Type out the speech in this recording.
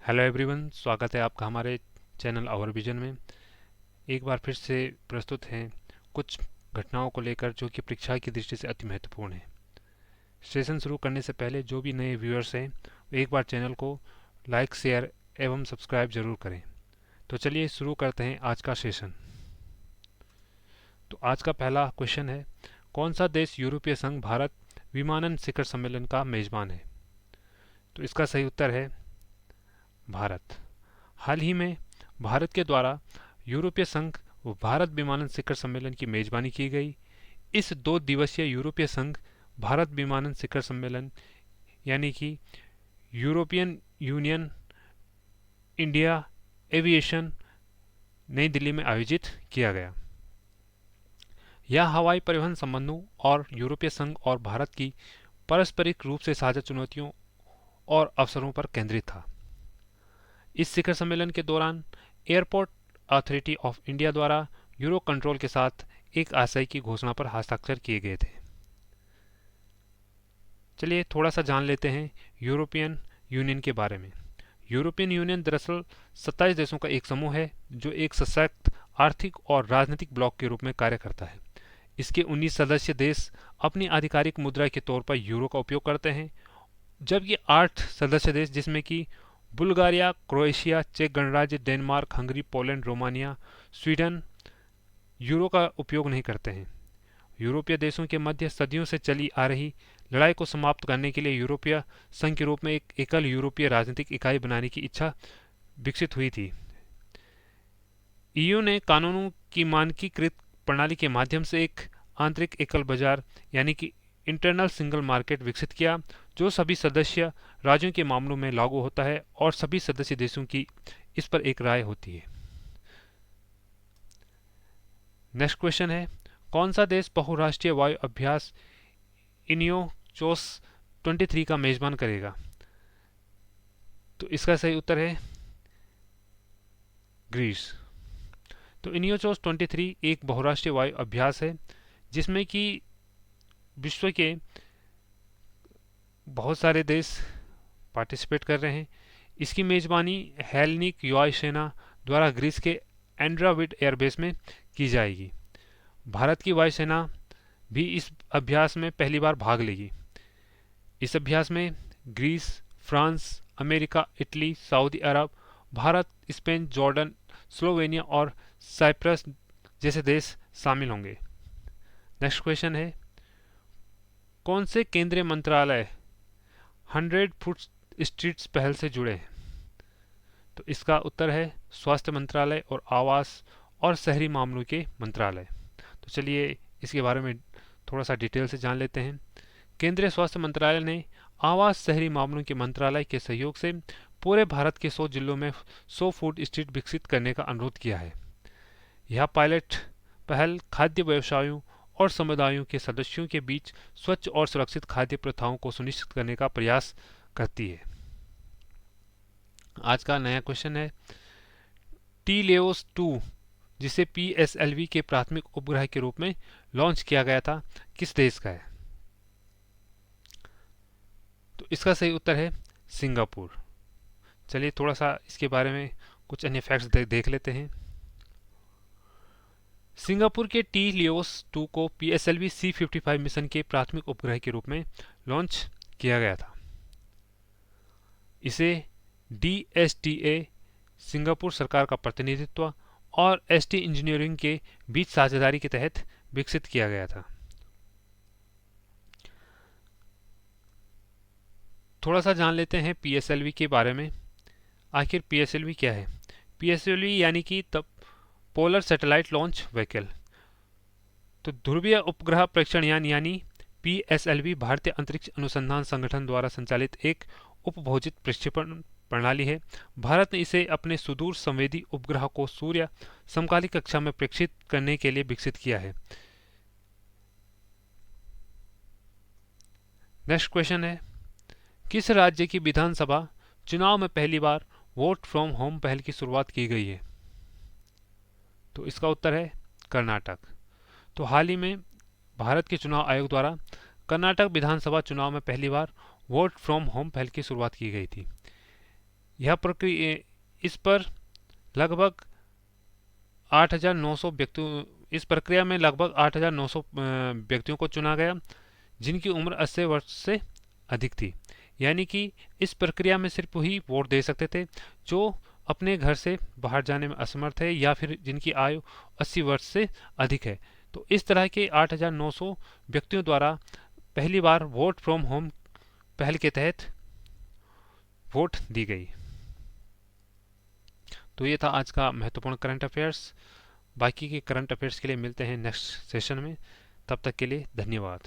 Hello everyone, स्वागत है आपका हमारे चैनल आवर विजन में। एक बार फिर से प्रस्तुत हैं कुछ घटनाओं को लेकर जो कि परीक्षा की दृष्टि से अति महत्वपूर्ण है। सेशन शुरू करने से पहले जो भी नए व्यूअर्स हैं वो एक बार चैनल को लाइक, शेयर एवं सब्सक्राइब जरूर करें। तो चलिए शुरू करते हैं आज का सेशन। तो आज का पहला क्वेश्चन है, कौन सा देश यूरोपीय संघ भारत विमानन शिखर सम्मेलन का मेजबान है? तो इसका सही उत्तर है भारत। हाल ही में भारत के द्वारा यूरोपीय संघ व भारत विमानन शिखर सम्मेलन की मेजबानी की गई। इस 2 दिवसीय यूरोपीय संघ भारत विमानन शिखर सम्मेलन यानी कि यूरोपियन यूनियन इंडिया एविएशन नई दिल्ली में आयोजित किया गया। यह हवाई परिवहन संबंधों और यूरोपीय संघ और भारत की पारस्परिक रूप से साझा चुनौतियों और अवसरों पर केंद्रित था। इस शिखर सम्मेलन के दौरान एयरपोर्ट अथॉरिटी ऑफ इंडिया द्वारा यूरो कंट्रोल के साथ एक आशय की घोषणा पर हस्ताक्षर किए गए थे। चलिए थोड़ा सा जान लेते हैं यूरोपियन यूनियन के बारे में। यूरोपियन यूनियन दरअसल 27 देशों का एक समूह है जो एक सशक्त आर्थिक और राजनीतिक ब्लॉक के रूप में कार्य करता है। इसके 19 सदस्य देश अपनी आधिकारिक मुद्रा के तौर पर यूरो का उपयोग करते हैं, जबकि 8 सदस्य देश जिसमें कि बुल्गारिया, क्रोएशिया, चेक गणराज्य, Denmark, Hungary, Poland, Romania, Sweden euro का उपयोग नहीं करते हैं। यूरोपीय देशों के मध्य सदियों से चली आ रही लड़ाई को समाप्त करने के लिए यूरोपीय संघ के रूप में एक एकल यूरोपीय राजनीतिक इकाई बनाने की इच्छा विकसित हुई थी। ईयू ने कानूनों की मानकीकृत प्रणाली के माध्यम से एक आंतरिक एकल बाजार यानी कि इंटरनल सिंगल मार्केट विकसित किया, जो सभी सदस्य राज्यों के मामलों में लागू होता है और सभी सदस्य देशों की इस पर एक राय होती है। नेक्स्ट क्वेश्चन है, कौन सा देश बहुराष्ट्रीय वायु अभ्यास इनियोचोस 23 का मेजबान करेगा? तो इसका सही उत्तर है ग्रीस। तो इनियोचोस 23 एक बहुराष्ट्रीय वायु अभ्यास है जिसमें कि विश्व के बहुत सारे देश पार्टिसिपेट कर रहे हैं। इसकी मेजबानी हेलेनिक वायुसेना द्वारा ग्रीस के एंड्राविड एयरबेस में की जाएगी। भारत की वायुसेना भी इस अभ्यास में पहली बार भाग लेगी। इस अभ्यास में Greece, France, America, Italy, Saudi Arab, Bharat, Spain, Jordan, Slovenia और साइप्रस जैसे देश शामिल होंगे। नेक्स्ट क्वेश्चन है, कौन से केंद्रीय मंत्रालय 100 फुट स्ट्रीट्स पहल से जुड़े हैं? तो इसका उत्तर है स्वास्थ्य मंत्रालय और आवास और शहरी मामलों के मंत्रालय। तो चलिए इसके बारे में थोड़ा सा डिटेल से जान लेते हैं। केंद्रीय स्वास्थ्य मंत्रालय ने आवास शहरी मामलों के मंत्रालय के सहयोग से पूरे भारत के 100 जिलों में 100 फूड स्ट्रीट विकसित करने का अनुरोध किया है। यह पायलट पहल खाद्य व्यवसायों और समुदायों के सदस्यों के बीच स्वच्छ और सुरक्षित खाद्य प्रथाओं को सुनिश्चित करने का प्रयास करती है। आज का नया क्वेश्चन है, टी-लेओस 2 जिसे PSLV के प्राथमिक उपग्रह के रूप में लॉन्च किया गया था, किस देश का है? तो इसका सही उत्तर है सिंगापुर। चलिए थोड़ा सा इसके बारे में कुछ अन्य फैक्ट्स देख लेते हैं। सिंगापुर के टी-लियोस 2 को PSLV C-55 मिशन के प्राथमिक उपग्रह के रूप में लॉन्च किया गया था। इसे DSTA सिंगापुर सरकार का प्रतिनिधित्व और ST इंजीनियरिंग के बीच साझेदारी के तहत विकसित किया गया था। थोड़ा सा जान लेते हैं PSLV के बारे में। आखिर PSLV क्या है? PSLV यानी कि पोलर सैटेलाइट लॉन्च व्हीकल। तो ध्रुवीय उपग्रह प्रेक्षण यान यानी PSLV भारतीय अंतरिक्ष अनुसंधान संगठन द्वारा संचालित एक उपभोजित प्रक्षेपण प्रणाली है। भारत ने इसे अपने सुदूर संवेदी उपग्रह को सूर्य समकालिक कक्षा में प्रेक्षित करने के लिए विकसित किया है। नेक्स्ट क्वेश्चन है, किस राज्य की विधानसभा चुनाव में पहली बार वोट फ्रॉम होम पहल की शुरुआत की गई है? तो इसका उत्तर है कर्नाटक। तो हाल ही में भारत के चुनाव आयोग द्वारा कर्नाटक विधानसभा चुनाव में पहली बार वोट फ्रॉम होम पहल की शुरुआत की गई थी। यह प्रक्रिया इस पर लगभग 8,900 व्यक्तियों इस प्रक्रिया में लगभग 8,900 व्यक्तियों को चुना गया जिनकी उम्र 80 वर्ष से अधिक थी। यानी कि इस प्रक्रिया में सिर्फ वही वोट दे सकते थे जो अपने घर से बाहर जाने में असमर्थ है या फिर जिनकी आयु 80 वर्ष से अधिक है। तो इस तरह के 8,900 व्यक्तियों द्वारा पहली बार वोट फ्रॉम होम पहल के तहत वोट दी गई। तो ये था आज का महत्वपूर्ण करंट अफेयर्स। बाकी के करंट अफेयर्स के लिए मिलते हैं नेक्स्ट सेशन में। तब तक के लिए धन्यवाद।